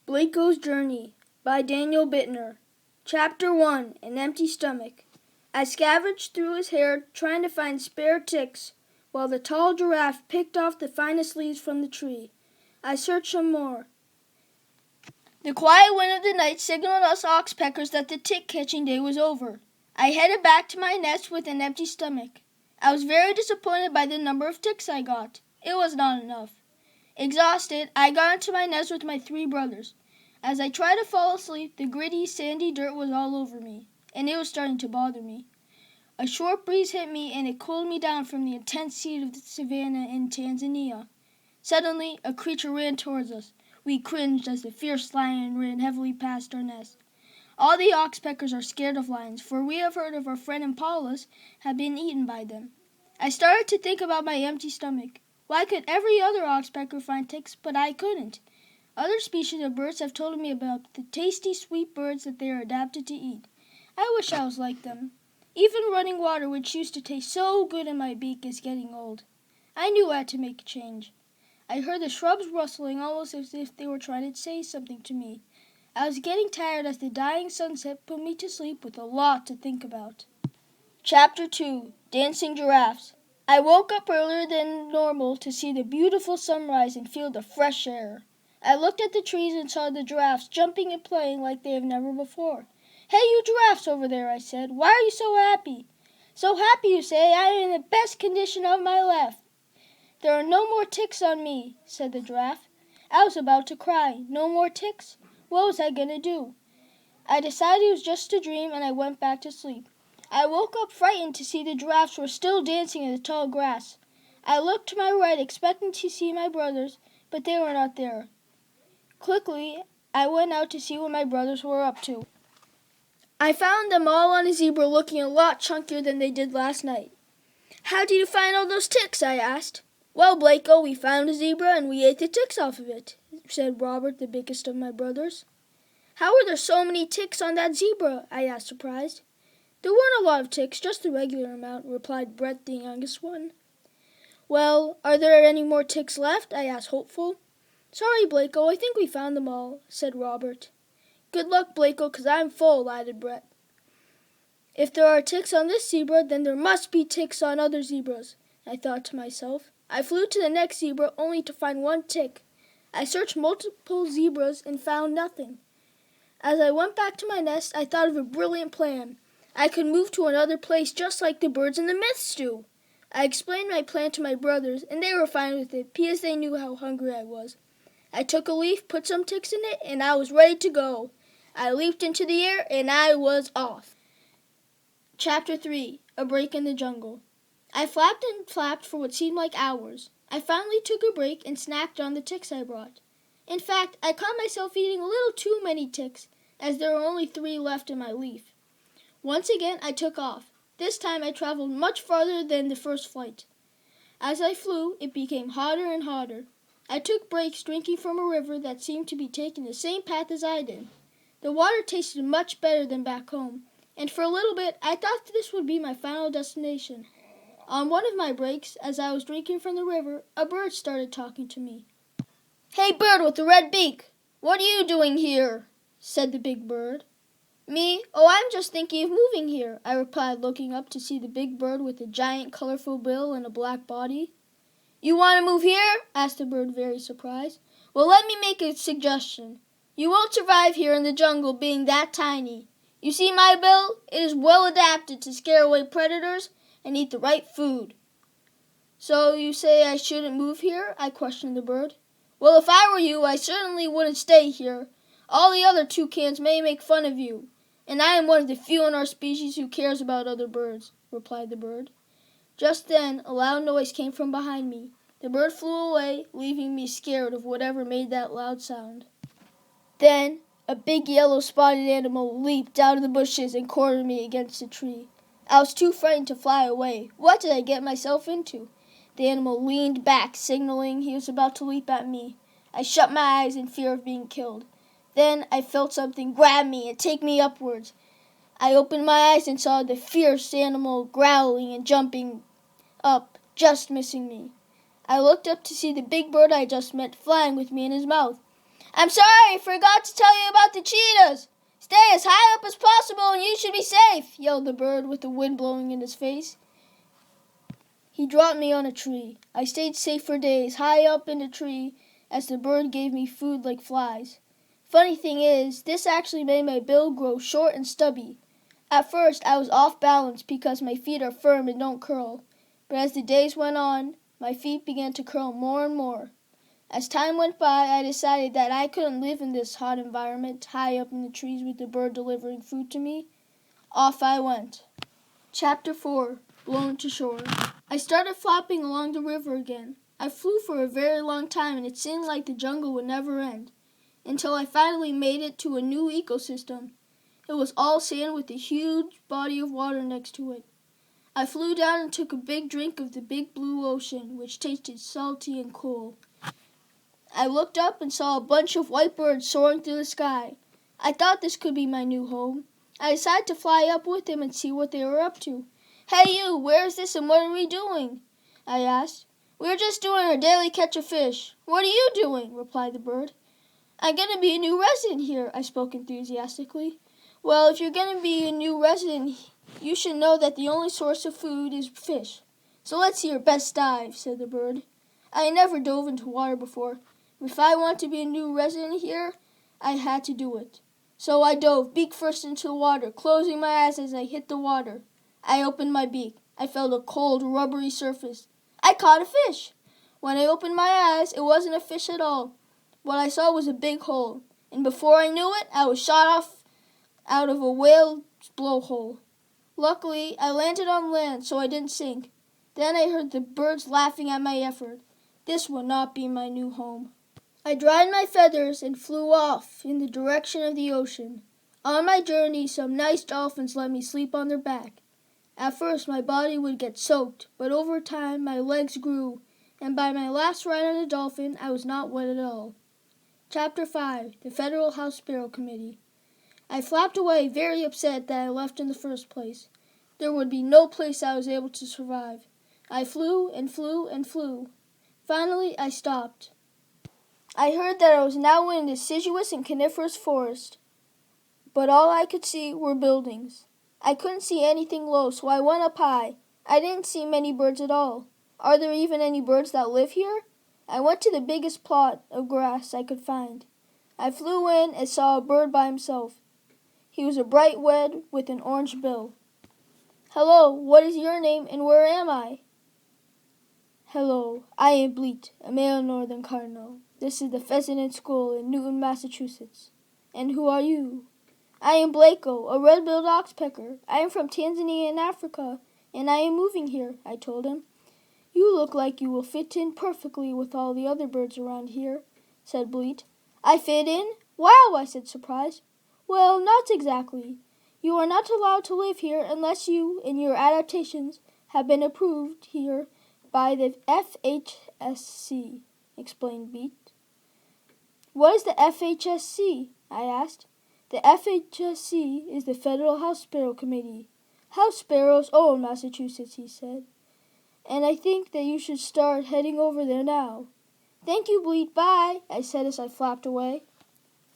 Blake's Journey by Daniel Bittner. Chapter 1. An Empty Stomach. I scavenged through his hair trying to find spare ticks, while the tall giraffe picked off the finest leaves from the tree. I searched some more. The quiet wind of the night signaled us oxpeckers that the tick-catching day was over. I headed back to my nest with an empty stomach. I was very disappointed by the number of ticks I got. It was not enough. Exhausted, I got into my nest with my 3 brothers. As I tried to fall asleep, the gritty, sandy dirt was all over me, and it was starting to bother me. A short breeze hit me, and it cooled me down from the intense heat of the savannah in Tanzania. Suddenly, a creature ran towards us. We cringed as the fierce lion ran heavily past our nest. All the oxpeckers are scared of lions, for we have heard of our friend impalas have been eaten by them. I started to think about my empty stomach. Why could every other oxpecker find ticks, but I couldn't? Other species of birds have told me about the tasty, sweet birds that they are adapted to eat. I wish I was like them. Even running water, which used to taste so good in my beak, is getting old. I knew I had to make a change. I heard the shrubs rustling almost as if they were trying to say something to me. I was getting tired as the dying sunset put me to sleep with a lot to think about. Chapter 2. Dancing Giraffes. I woke up earlier than normal to see the beautiful sunrise and feel the fresh air. I looked at the trees and saw the giraffes jumping and playing like they have never before. "Hey, you giraffes over there," I said. "Why are you so happy?" "So happy, you say? I am in the best condition of my life. There are no more ticks on me," said the giraffe. I was about to cry. No more ticks? What was I going to do? I decided it was just a dream, and I went back to sleep. I woke up frightened to see the giraffes were still dancing in the tall grass. I looked to my right, expecting to see my brothers, but they were not there. Quickly, I went out to see what my brothers were up to. I found them all on a zebra looking a lot chunkier than they did last night. "How did you find all those ticks?" I asked. "Well, Blako, we found a zebra and we ate the ticks off of it," said Robert, the biggest of my brothers. "How were there so many ticks on that zebra?" I asked, surprised. "There weren't a lot of ticks, just the regular amount," replied Brett, the youngest one. "Well, are there any more ticks left?" I asked, hopeful. "Sorry, Blako, I think we found them all," said Robert. "Good luck, Blako, 'cause I'm full," added Brett. "If there are ticks on this zebra, then there must be ticks on other zebras," I thought to myself. I flew to the next zebra only to find 1 tick. I searched multiple zebras and found nothing. As I went back to my nest, I thought of a brilliant plan. I could move to another place just like the birds in the myths do. I explained my plan to my brothers, and they were fine with it because they knew how hungry I was. I took a leaf, put some ticks in it, and I was ready to go. I leaped into the air, and I was off. Chapter 3. A Break in the Jungle. I flapped and flapped for what seemed like hours. I finally took a break and snacked on the ticks I brought. In fact, I caught myself eating a little too many ticks, as there were only 3 left in my leaf. Once again, I took off. This time I traveled much farther than the first flight. As I flew, it became hotter and hotter. I took breaks drinking from a river that seemed to be taking the same path as I did. The water tasted much better than back home, and for a little bit I thought this would be my final destination. On one of my breaks, as I was drinking from the river, a bird started talking to me. "Hey, bird with the red beak, what are you doing here?" said the big bird. "Me? Oh, I'm just thinking of moving here," I replied, looking up to see the big bird with a giant colorful bill and a black body. "You want to move here?" asked the bird, very surprised. "Well, let me make a suggestion. You won't survive here in the jungle being that tiny. You see my bill? It is well adapted to scare away predators and eat the right food." "So you say I shouldn't move here?" I questioned the bird. "Well, if I were you, I certainly wouldn't stay here. All the other toucans may make fun of you, and I am one of the few in our species who cares about other birds," replied the bird. Just then, a loud noise came from behind me. The bird flew away, leaving me scared of whatever made that loud sound. Then, a big yellow spotted animal leaped out of the bushes and cornered me against a tree. I was too frightened to fly away. What did I get myself into? The animal leaned back, signaling he was about to leap at me. I shut my eyes in fear of being killed. Then I felt something grab me and take me upwards. I opened my eyes and saw the fierce animal growling and jumping up, just missing me. I looked up to see the big bird I just met flying with me in his mouth. I'm sorry, I forgot to tell you about the cheetahs. Stay as high up as possible and you should be safe, yelled the bird with the wind blowing in his face. He dropped me on a tree. I stayed safe for days, high up in the tree, as the bird gave me food like flies. Funny thing is, this actually made my bill grow short and stubby. At first, I was off balance because my feet are firm and don't curl. But as the days went on, my feet began to curl more and more. As time went by, I decided that I couldn't live in this hot environment, high up in the trees with the bird delivering food to me. Off I went. Chapter 4. Blown to shore. I started flopping along the river again. I flew for a very long time and it seemed like the jungle would never end, until I finally made it to a new ecosystem. It was all sand with a huge body of water next to it. I flew down and took a big drink of the big blue ocean, which tasted salty and cool. I looked up and saw a bunch of white birds soaring through the sky. I thought this could be my new home. I decided to fly up with them and see what they were up to. "Hey you, where is this and what are we doing?" I asked. "We're just doing our daily catch of fish." "What are you doing?" replied the bird. "I'm going to be a new resident here," I spoke enthusiastically. "Well, if you're going to be a new resident, you should know that the only source of food is fish. So let's see your best dive," said the bird. I had never dove into water before. If I want to be a new resident here, I had to do it. So I dove beak first into the water, closing my eyes as I hit the water. I opened my beak. I felt a cold, rubbery surface. I caught a fish. When I opened my eyes, it wasn't a fish at all. What I saw was a big hole, and before I knew it, I was shot off out of a whale's blowhole. Luckily, I landed on land, so I didn't sink. Then I heard the birds laughing at my effort. This will not be my new home. I dried my feathers and flew off in the direction of the ocean. On my journey, some nice dolphins let me sleep on their back. At first, my body would get soaked, but over time, my legs grew, and by my last ride on a dolphin, I was not wet at all. Chapter 5. The Federal House Sparrow Committee. I flapped away, very upset that I left in the first place. There would be no place I was able to survive. I flew and flew and flew. Finally, I stopped. I heard that I was now in a deciduous and coniferous forest, but all I could see were buildings. I couldn't see anything low, so I went up high. I didn't see many birds at all. Are there even any birds that live here? I went to the biggest plot of grass I could find. I flew in and saw a bird by himself. He was a bright red with an orange bill. "Hello, what is your name and where am I?" "Hello, I am Bleat, a male northern cardinal. This is the Pheasant School in Newton, Massachusetts. And who are you?" "I am Blako, a red-billed oxpecker. I am from Tanzania in Africa, and I am moving here," I told him. "You look like you will fit in perfectly with all the other birds around here," said Bleat. "I fit in? Wow," I said, surprised. "Well, not exactly. You are not allowed to live here unless you and your adaptations have been approved here by the FHSC, explained Bleat. "What is the FHSC? I asked. "The FHSC is the Federal House Sparrow Committee. House sparrows own Massachusetts," he said. "And I think that you should start heading over there now." "Thank you, Bleat. Bye," I said as I flapped away.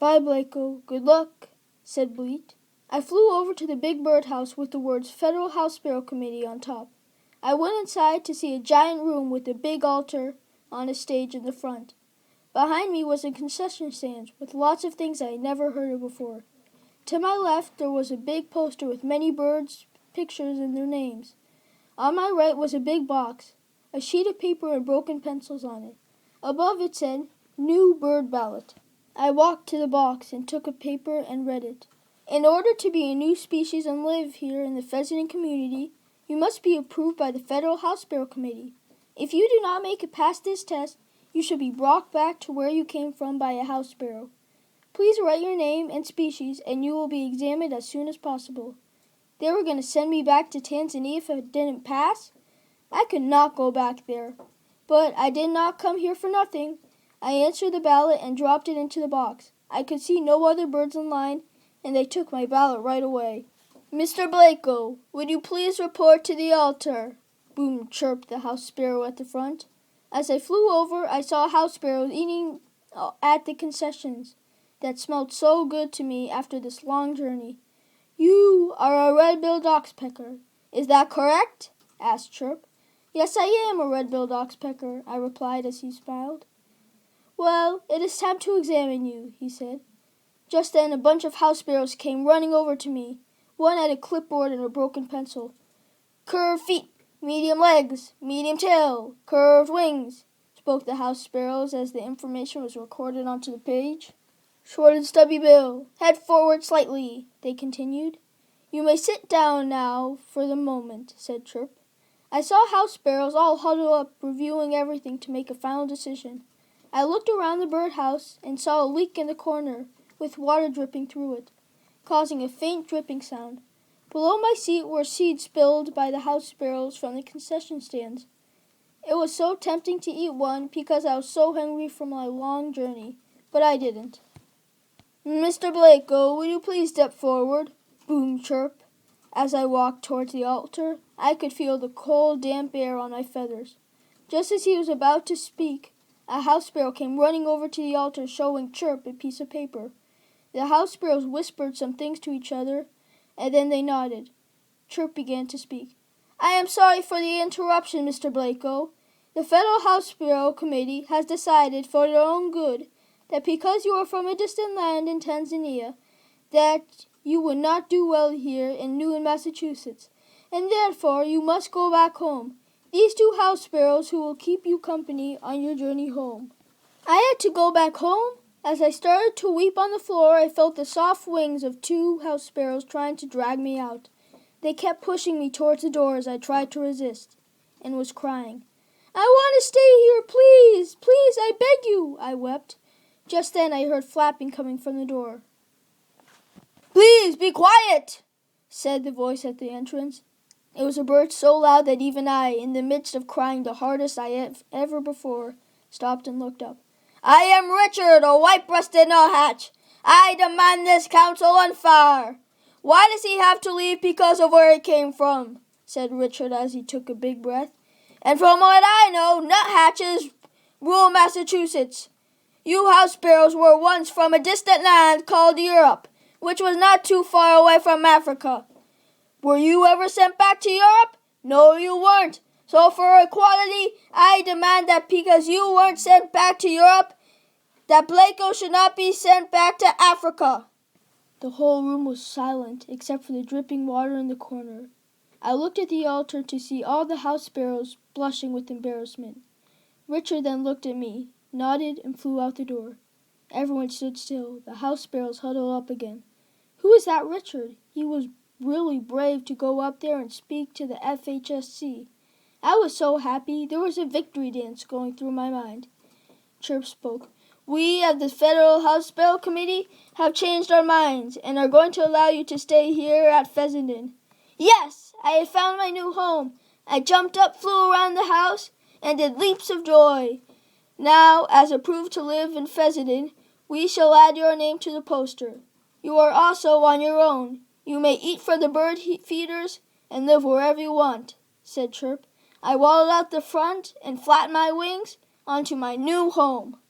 "Bye, Blako. Good luck," said Bleat. I flew over to the big birdhouse with the words Federal House Sparrow Committee on top. I went inside to see a giant room with a big altar on a stage in the front. Behind me was a concession stand with lots of things I had never heard of before. To my left, there was a big poster with many birds' pictures and their names. On my right was a big box, a sheet of paper and broken pencils on it. Above it said, "New Bird Ballot." I walked to the box and took a paper and read it. "In order to be a new species and live here in the pheasant community, you must be approved by the Federal House Sparrow Committee. If you do not make it past this test, you should be brought back to where you came from by a house sparrow. Please write your name and species, and you will be examined as soon as possible." They were going to send me back to Tanzania if I didn't pass? I could not go back there. But I did not come here for nothing. I answered the ballot and dropped it into the box. I could see no other birds in line, and they took my ballot right away. "Mr. Blako, would you please report to the altar?" Boom, chirped the house sparrow at the front. As I flew over, I saw house sparrows eating at the concessions that smelled so good to me after this long journey. "You are a red-billed oxpecker. Is that correct?" asked Chirp. "Yes, I am a red-billed oxpecker," I replied as he smiled. "Well, it is time to examine you," he said. Just then a bunch of house sparrows came running over to me. One had a clipboard and a broken pencil. "Curved feet, medium legs, medium tail, curved wings," spoke the house sparrows as the information was recorded onto the page. "Short and stubby bill, head forward slightly," they continued. "You may sit down now for the moment," said Chirp. I saw house sparrows all huddled up, reviewing everything to make a final decision. I looked around the birdhouse and saw a leak in the corner, with water dripping through it, causing a faint dripping sound. Below my seat were seeds spilled by the house sparrows from the concession stands. It was so tempting to eat one because I was so hungry from my long journey, but I didn't. "Mr. Blako, will you please step forward?" boomed Chirp. As I walked towards the altar, I could feel the cold, damp air on my feathers. Just as he was about to speak, a house sparrow came running over to the altar, showing Chirp a piece of paper. The house sparrows whispered some things to each other, and then they nodded. Chirp began to speak. "I am sorry for the interruption, Mr. Blako. The Federal House Sparrow Committee has decided, for their own good, that because you are from a distant land in Tanzania, that you would not do well here in Newton, Massachusetts, and therefore you must go back home. These two house sparrows who will keep you company on your journey home." I had to go back home? As I started to weep on the floor, I felt the soft wings of two house sparrows trying to drag me out. They kept pushing me towards the door as I tried to resist, and was crying. "I want to stay here, please, please, I beg you," I wept. Just then I heard flapping coming from the door. "Please be quiet," said the voice at the entrance. It was a bird so loud that even I, in the midst of crying the hardest I have ever before, stopped and looked up. "I am Richard, a white-breasted nuthatch. I demand this council on fire." "Why does he have to leave because of where he came from?" said Richard as he took a big breath. "And from what I know, nuthatches rule Massachusetts. You house sparrows were once from a distant land called Europe, which was not too far away from Africa. Were you ever sent back to Europe? No, you weren't. So for equality, I demand that because you weren't sent back to Europe, that Blako should not be sent back to Africa." The whole room was silent, except for the dripping water in the corner. I looked at the altar to see all the house sparrows blushing with embarrassment. Richard then looked at me, nodded, and flew out the door. Everyone stood still. The house sparrows huddled up again. "Who is that Richard? He was really brave to go up there and speak to the FHSC. I was so happy. There was a victory dance going through my mind." Chirp spoke. "We of the Federal House Sparrow Committee have changed our minds and are going to allow you to stay here at Fessenden." Yes, I had found my new home. I jumped up, flew around the house, and did leaps of joy. "Now, as a proof to live in Fessenden, we shall add your name to the poster. You are also on your own. You may eat from the bird feeders and live wherever you want," said Chirp. I waddled out the front and flattened my wings onto my new home.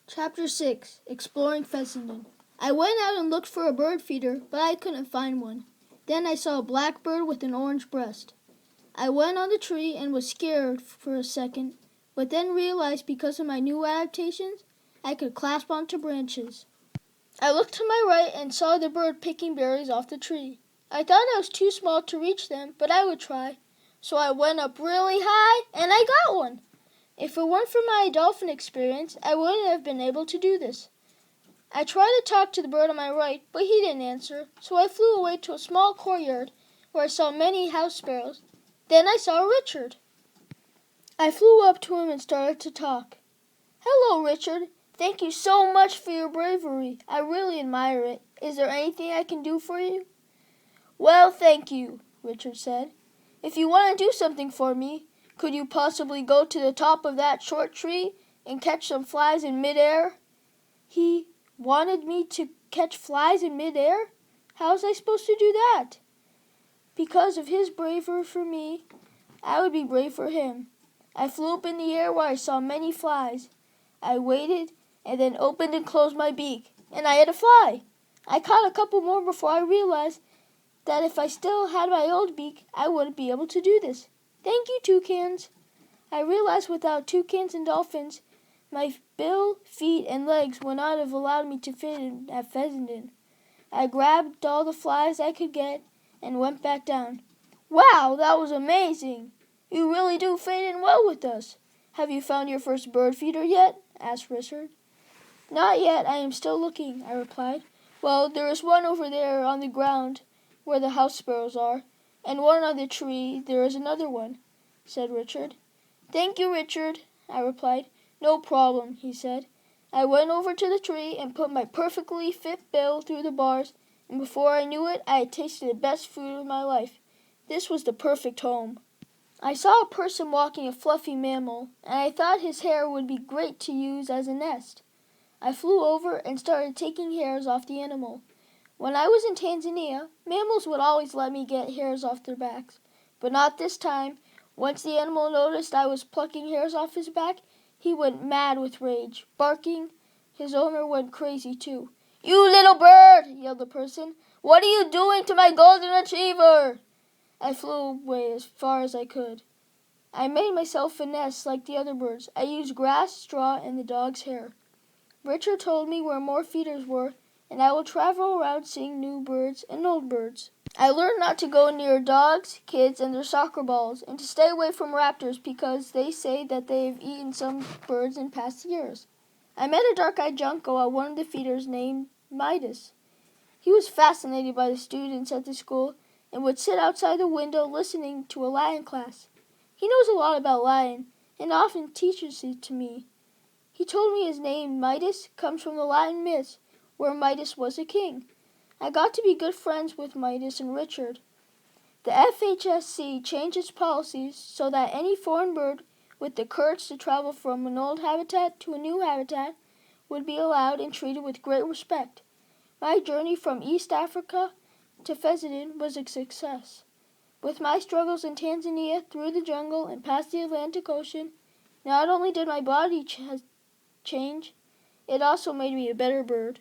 Chapter 6. Exploring Fessenden. I went out and looked for a bird feeder, but I couldn't find one. Then I saw a blackbird with an orange breast. I went on the tree and was scared for a second, but then realized because of my new adaptations, I could clasp onto branches. I looked to my right and saw the bird picking berries off the tree. I thought I was too small to reach them, but I would try. So I went up really high, and I got one. If it weren't for my dolphin experience, I wouldn't have been able to do this. I tried to talk to the bird on my right, but he didn't answer, so I flew away to a small courtyard where I saw many house sparrows. Then I saw Richard. I flew up to him and started to talk. "Hello, Richard. Thank you so much for your bravery. I really admire it. Is there anything I can do for you?" "Well, thank you," Richard said. "If you want to do something for me, could you possibly go to the top of that short tree and catch some flies in midair?" He wanted me to catch flies in midair? How was I supposed to do that? Because of his bravery for me, I would be brave for him. I flew up in the air where I saw many flies. I waited and then opened and closed my beak, and I had a fly. I caught a couple more before I realized that if I still had my old beak, I wouldn't be able to do this. Thank you, toucans. I realized without toucans and dolphins, my bill, feet, and legs would not have allowed me to fit in at Fessenden. I grabbed all the flies I could get and went back down. Wow, that was amazing! You really do fit in well with us. Have you found your first bird feeder yet? Asked Richard. Not yet, I am still looking, I replied. Well, there is one over there on the ground where the house sparrows are, and one on the tree. There is another one, said Richard. Thank you, Richard, I replied. No problem, he said. I went over to the tree and put my perfectly fit bill through the bars, and before I knew it, I had tasted the best food of my life. This was the perfect home. I saw a person walking a fluffy mammal, and I thought his hair would be great to use as a nest. I flew over and started taking hairs off the animal. When I was in Tanzania, mammals would always let me get hairs off their backs, but not this time. Once the animal noticed I was plucking hairs off his back, he went mad with rage, barking. His owner went crazy too. You little bird, yelled the person. What are you doing to my golden retriever? I flew away as far as I could. I made myself a nest like the other birds. I used grass, straw, and the dog's hair. Richard told me where more feeders were, and I will travel around seeing new birds and old birds. I learned not to go near dogs, kids, and their soccer balls, and to stay away from raptors because they say that they have eaten some birds in past years. I met a dark-eyed junco at one of the feeders named Midas. He was fascinated by the students at the school and would sit outside the window listening to a Latin class. He knows a lot about Latin and often teaches it to me. He told me his name, Midas, comes from the Latin myths where Midas was a king. I got to be good friends with Midas and Richard. The FHSC changed its policies so that any foreign bird with the courage to travel from an old habitat to a new habitat would be allowed and treated with great respect. My journey from East Africa to Fessenden was a success. With my struggles in Tanzania, through the jungle, and past the Atlantic Ocean, not only did my body change, it also made me a better bird.